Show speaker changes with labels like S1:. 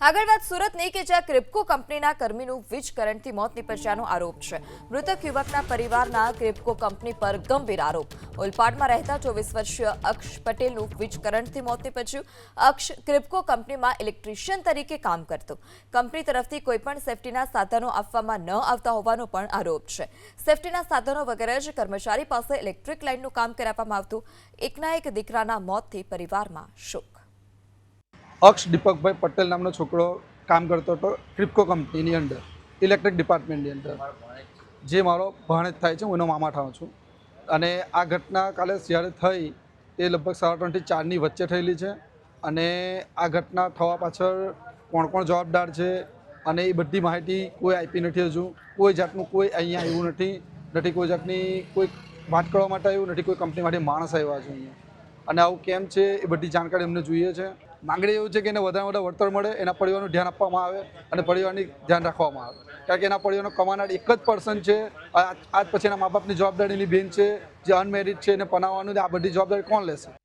S1: આગળ વાત સુરતની કે જ્યાં ક્રિપ્કો કંપનીના કર્મીનું વીજ કરંટથી મોત નીપજ્યાનો આરોપ છે। મૃતક યુવકના પરિવારના ક્રિપ્કો કંપની પર ગંભીર આરોપ। ઓલપાડમાં રહેતા 24 વર્ષીય અક્ષ પટેલનું વીજ કરંટથી મોત નીપજ્યું। અક્ષ ક્રિપ્કો કંપનીમાં ઇલેક્ટ્રિશિયન તરીકે કામ કરતો। કંપની તરફથી કોઈપણ સેફટીના સાધનો આપવામાં ન આવતા હોવાનો પણ આરોપ છે। સેફટીના સાધનો વગેરે જ કર્મચારી પાસે ઇલેક્ટ્રિક લાઇનનું કામ કરાવવામાં આવતું। એકના એક દીકરાના મોતથી પરિવારમાં શોક।
S2: અક્ષ દીપકભાઈ પટેલ નામનો છોકરો કામ કરતો હતો ક્રિપ્કો કંપનીની અંદર ઇલેક્ટ્રિક ડિપાર્ટમેન્ટની અંદર, જે મારો ભાણેજ થાય છે। હું એનો મામા થાઉં છું અને આ ઘટના કાલે જ્યારે થઈ તે લગભગ 3:30 થી 4ની વચ્ચે થયેલી છે અને આ ઘટના થવા પાછળ કોણ કોણ જવાબદાર છે અને એ બધી માહિતી કોઈ આપી નથી। હજુ કોઈ જાતનું કોઈ અહીંયા આવ્યું નથી કોઈ જાતની કોઈ વાત કરવા માટે આવ્યું નથી, કોઈ કંપની માટે માણસ આવ્યા છે અહીંયા અને આવું કેમ છે એ બધી જાણકારી અમને જોઈએ છે। માંગણી એવું છે કે એને વધારે વધારે વળતર મળે, એના પરિવારનું ધ્યાન આપવામાં આવે અને પરિવારની ધ્યાન રાખવામાં આવે, કારણ કે એના પરિવારનો કમાનાર એક જ પર્સન છે। આજ પછી એના મા બાપની જવાબદારીની બેન છે જે અનમેરિડ છે, એને પનાવવાનું, આ બધી જવાબદારી કોણ લેશે?